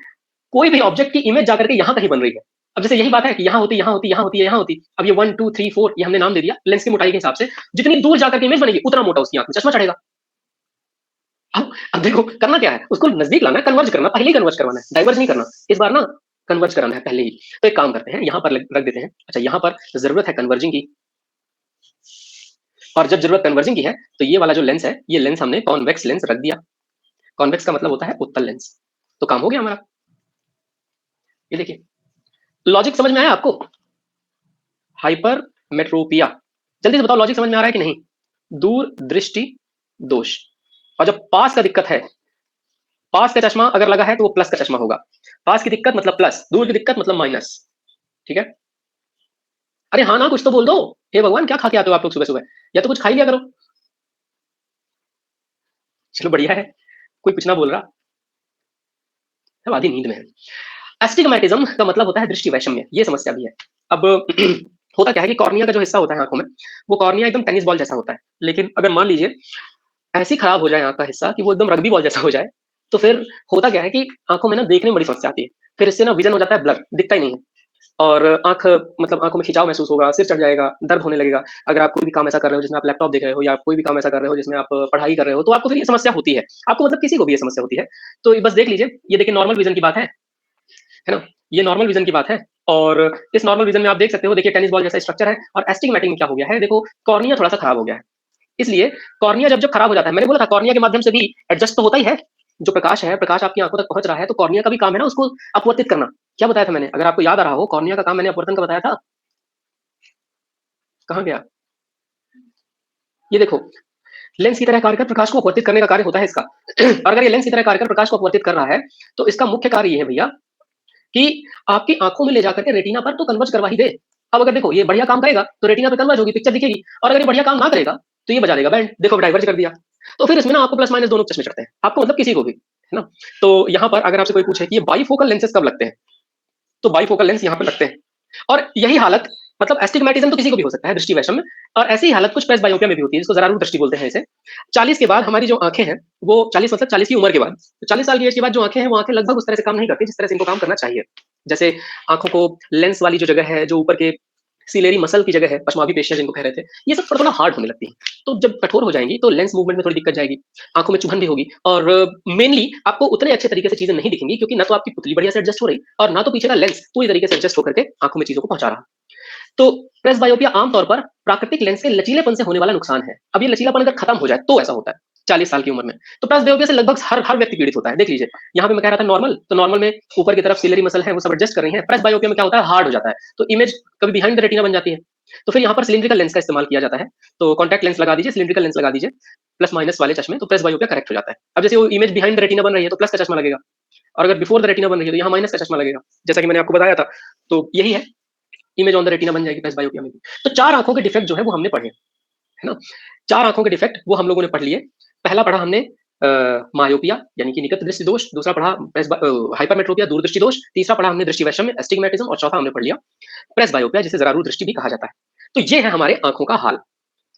कोई भी ऑब्जेक्ट की इमेज जाकर के यहाँ कहीं बन रही है, अब जैसे यही बात है कि यहाँ होती, यहाँ होती, यहाँ होती है, यहाँ होती, अब ये 1 2 3 4 ये हमने नाम दे दिया लेंस की मोटाई के हिसाब से, जितनी दूर जाकर के इमेज बनेगी उतना मोटा उसकी आंख में चश्मा चढ़ेगा। अब देखो करना क्या है, उसको नजदीक लाना है, कन्वर्ज करना, पहले ही कन्वर्ज करवाना है, डाइवर्ज नहीं करना इस बार ना, कन्वर्ज कराना है पहले ही। तो एक काम करते हैं, यहाँ पर रख देते हैं। अच्छा यहाँ पर जरूरत है कन्वर्जिंग की, और जब जरूरत कन्वर्जिंग की है तो ये वाला जो लेंस है, ये लेंस हमने कॉन्वेक्स लेंस रख दिया। कॉन्वेक्स का मतलब होता है उत्तल लेंस। तो काम हो गया हमारा। ये देखिए लॉजिक समझ में आया आपको? हाइपरमेट्रोपिया, जल्दी से बताओ लॉजिक समझ में आ रहा है कि नहीं? दूर दृष्टि दोष। और जब पास का दिक्कत है, पास का चश्मा अगर लगा है तो वो प्लस का चश्मा होगा। पास की दिक्कत मतलब प्लस, दूर की दिक्कत मतलब माइनस। ठीक है? अरे हाँ ना, कुछ तो बोल दो। हे भगवान, क्या खा के आते हो आप लोग सुबह सुबह? या तो कुछ खा ही लिया करो। चलो बढ़िया है, कोई कुछ ना बोल रहा, सब आधी नींद में है। एस्टिग्मैटिज्म का मतलब होता है दृष्टि वैषम्य, ये समस्या भी है। अब होता क्या है कि कॉर्निया का जो हिस्सा होता है आंखों में, वो कॉर्निया एकदम टेनिस बॉल जैसा होता है। लेकिन अगर मान लीजिए ऐसी खराब हो जाए आंख का हिस्सा कि वो एकदम रग्बी बॉल जैसा हो जाए, तो फिर होता क्या है कि आंखों में ना देखने में बड़ी समस्या आती है। फिर इससे ना विजन हो जाता है ब्लर, दिखता ही नहीं है। और आंख मतलब आंखों में खिंचाव महसूस होगा, सिर चढ़ जाएगा, दर्द होने लगेगा। अगर आप कोई भी काम ऐसा कर रहे हो जिसमें आप लैपटॉप देख रहे हो या कोई भी काम ऐसा कर रहे हो जिसमें आप पढ़ाई कर रहे हो, तो आपको फिर ये समस्या होती है। आपको मतलब किसी को भी ये समस्या होती है। तो बस देख लीजिए, ये देखिए नॉर्मल विजन की बात है ना? ये नॉर्मल विजन की बात है। और इस नॉर्मल विजन में आप देख सकते हो, देखिए टेनिस बॉल जैसा स्ट्रक्चर है। और एस्टिग्मेटिक में क्या हो गया है, देखो कॉर्निया थोड़ा सा खराब हो गया है। इसलिए कॉर्निया जब खराब हो जाता है, मैंने बोला था कॉर्निया के माध्यम से भी एडजस्ट तो होता ही है। जो प्रकाश है, प्रकाश आपकी आंखों तक पहुंच रहा है, तो कॉर्निया का भी काम है ना उसको अपवर्तित करना। क्या बताया था मैंने? अगर आपको याद आ रहा हो, कॉर्निया का काम मैंने अपवर्तन का बताया था। कहाँ गया? ये देखो, लेंस की तरह कार्य कर प्रकाश को अपवर्तित करने का कार्य होता है इसका। और अगर ये लेंस की तरह कार्य कर प्रकाश को अपवर्तित कर रहा है, तो इसका मुख्य कार्य ये है भैया कि आपकी आंखों में ले जाकर के रेटिना पर तो कन्वर्ज करवा ही दे। अब अगर देखो ये बढ़िया काम करेगा तो रेटिना पे कन्वर्ज होगी, पिक्चर दिखेगी। और अगर ये बढ़िया काम ना करेगा तो ये बजा देगा बैंड, देखो डाइवर्ज कर दिया। तो फिर इसमें ना आपको प्लस माइनस दोनों चश्मे चढ़ते हैं, आपको मतलब किसी को भी, है ना? तो यहाँ पर अगर आपसे कोई पूछे कि ये बाईफोकल लेंसेज कब लगते हैं, तो बाईफोकल लेंस यहाँ पर लगते हैं। और यही हालत, मतलब एस्टिग्मैटिज्म तो किसी को भी हो सकता है, दृष्टि वैषम्य। और ऐसी ही हालत कुछ प्रेसबायोपिया में भी होती है, जिसको जरारूर दृष्टि बोलते हैं इसे। 40 के बाद हमारी जो आंखें हैं, वो 40 मतलब 40 की उम्र के बाद, 40 साल की एज के बाद जो आंखें हैं, वो आंखें लगभग उस तरह से काम नहीं करती जिस तरह से इनको काम करना चाहिए। जैसे आंखों को लेंस वाली जो जगह है, जो ऊपर के सिलेरी मसल की जगह है, पश्चमाभी पेशियां जिनको कह रहे थे, ये सब थोड़ा थोड़ा हार्ड होने लगती है। तो जब कठोर हो जाएंगी तो लेंस मूवमेंट में थोड़ी दिक्कत जाएगी, आंखों में चुभन भी होगी। और मेनली आपको उतने अच्छे तरीके से चीजें नहीं दिखेंगी, क्योंकि ना तो आपकी पुतली बढ़िया से एडजस्ट हो रही और ना तो पीछे का लेंस पूरी तरीके से एडजस्ट होकर के आंखों में चीजों को पहुंचा रहा। तो प्रेसबायोपिया आमतौर पर प्राकृतिक लेंस के लचीलेपन से होने वाला नुकसान है। अब ये लचीलापन अगर खत्म हो जाए तो ऐसा होता है। 40 साल की उम्र में। तो प्रेसबायोपिया से लगभग हर हर व्यक्ति पीड़ित होता है। देख लीजिए, यहाँ पे मैं कह रहा था नॉर्मल, तो नॉर्मल में ऊपर की तरफ सिलियरी मसल है, वो सब एडजस्ट कर रही है। प्रेसबायोपिया में क्या होता है, हार्ड हो जाता है, तो इमेज कभी बिहाइंड द रेटिना बन जाती है। तो फिर यहाँ पर सिलिंड्रिकल लेंस का इस्तेमाल किया जाता है। तो कॉन्टैक्ट लेंस लगा दीजिए, सिलिंड्रिकल लेंस लगा दीजिए, प्लस माइनस वाले चश्मे, तो प्रेसबायोपिया करेक्ट हो जाता है। अब जैसे वो इमेज बिहाइंड द रेटिना बन रही है, तो प्लस का चश्मा लगेगा, और अगर बिफोर द रेटिना बन रही है, तो यहाँ माइनस का चश्मा लगेगा, जैसा कि मैंने आपको बताया था। तो यही है, इमेज ऑन द रेटिना बन जाएगी प्रेसबायोपिया में भी। तो 4 आँखों के डिफेक्ट जो है वो हमने पढ़े, है ना? 4 आँखों के डिफेक्ट वो हम लोगों ने पढ़ लिए। पहला पढ़ा हमने मायोपिया यानी कि निकट दृष्टि दोष, दूसरा पढ़ा हाइपरमेट्रोपिया दूरदृष्टि दोष, तीसरा पढ़ा हमने दृष्टि वैषम्य एस्टिग्मैटिज्म, और चौथा हमने पढ़ लिया प्रेसबायोपिया, जिसे जरारू दृष्टि भी कहा जाता है। तो ये है हमारे आँखों का हाल।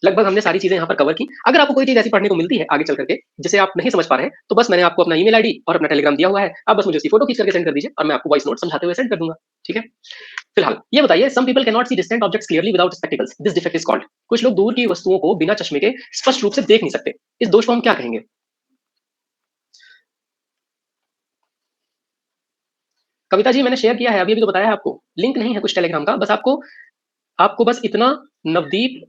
लगभग हमने सारी चीजें यहाँ पर कवर की। अगर आपको कोई चीज ऐसी पढ़ने को मिलती है आगे चल करके जिसे आप नहीं समझ पा रहे हैं, तो बस मैंने आपको अपना ईमेल आईडी और अपना टेलीग्राम दिया हुआ है, आप बस मुझे उसकी फोटो खींच करके सेंड कर दीजिए और मैं आपको वॉइस नोट समझाते हुए सेंड कर दूंगा। ठीक है, फिलहाल ये बताइए, some people cannot see distant objects clearly without spectacles, this defect is called. कुछ लोग दूर की वस्तुओं को बिना चश्मे के स्पष्ट रूप से देख नहीं सकते, इस दोष को हम क्या कहेंगे? कविता जी मैंने शेयर किया है, अभी अभी तो बताया है आपको, लिंक नहीं है कुछ टेलीग्राम का, बस आपको आपको बस इतना नवदीप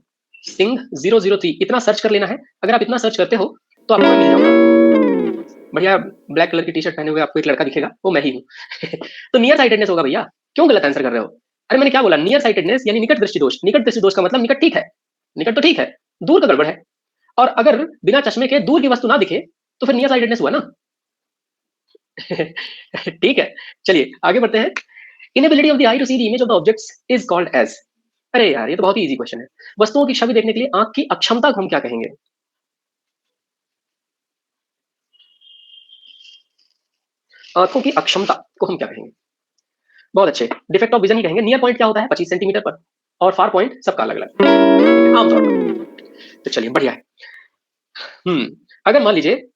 सिंह 003 इतना सर्च कर लेना है। अगर आप इतना सर्च करते हो तो आपको मैं मिल जाऊंगा। बढ़िया ब्लैक कलर की टी शर्ट पहने हुए आपको एक लड़का दिखेगा, वो मैं ही हूँ। तो नियर साइटेडनेस होगा भैया, क्यों गलत आंसर कर रहे हो? अरे मैंने क्या बोला, नियर साइटेडनेस यानी निकट दृष्टि दोष। निकट दृष्टि दोष का मतलब निकट ठीक है, निकट तो ठीक है, दूर का गड़बड़ है। और अगर बिना चश्मे के दूर की वस्तु ना दिखे तो फिर नियर साइटेडनेस हुआ ना। ठीक है, चलिए आगे बढ़ते हैं। Inability of the eye to see the image of the objects is called as. अरे यार ये तो बहुत ही इजी क्वेश्चन है। वस्तुओं की छवि देखने के लिए आंख की अक्षमता को हम क्या कहेंगे? आंखों की अक्षमता को हम क्या कहेंगे? बहुत अच्छे, डिफेक्ट ऑफ विजन ही कहेंगे। नियर पॉइंट क्या होता है, 25 सेंटीमीटर पर, और फार पॉइंट सबका अलग अलग आमतौर पर। तो चलिए बढ़िया है। अगर मान लीजिए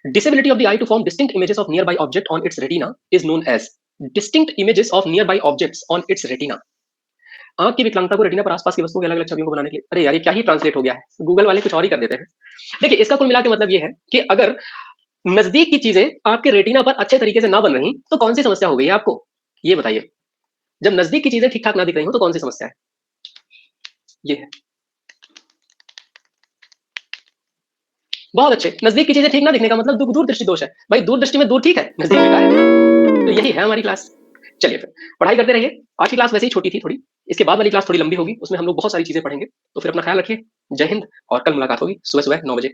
disability of the eye to form distinct images of nearby object on its retina is known as. Distinct images of nearby objects on its retina, आंख की विकलांगता को रेटिना पर आसपास की वस्तुओं की अलग अलग छवियों को बनाने के लिए। अरे यार ये क्या ही ट्रांसलेट हो गया है, गूगल वाले कुछ और ही कर देते हैं। देखिए इसका कुल मिला के मतलब ये है कि अगर नजदीक की चीजें आपके रेटिना पर अच्छे तरीके से ना बन रही तो कौन सी समस्या हो गई है आपको, ये बताइए। जब नजदीक की चीजें ठीक ठाक ना दिख रही हो तो कौन सी समस्या है? ये है। बहुत अच्छे, नजदीक की चीजें ठीक ना दिखने का मतलब दूर दृष्टि दोष है। भाई दूर दृष्टि में दूर ठीक है, नजदीक बेकार है। तो यही है हमारी क्लास। चलिए फिर पढ़ाई करते रहिए। आज की क्लास वैसे ही छोटी थी थोड़ी, इसके बाद वाली क्लास थोड़ी लंबी होगी, उसमें हम लोग बहुत सारी चीजें पढ़ेंगे। तो फिर अपना ख्याल रखिए। जय हिंद, और कल मुलाकात होगी सुबह सुबह 9 बजे।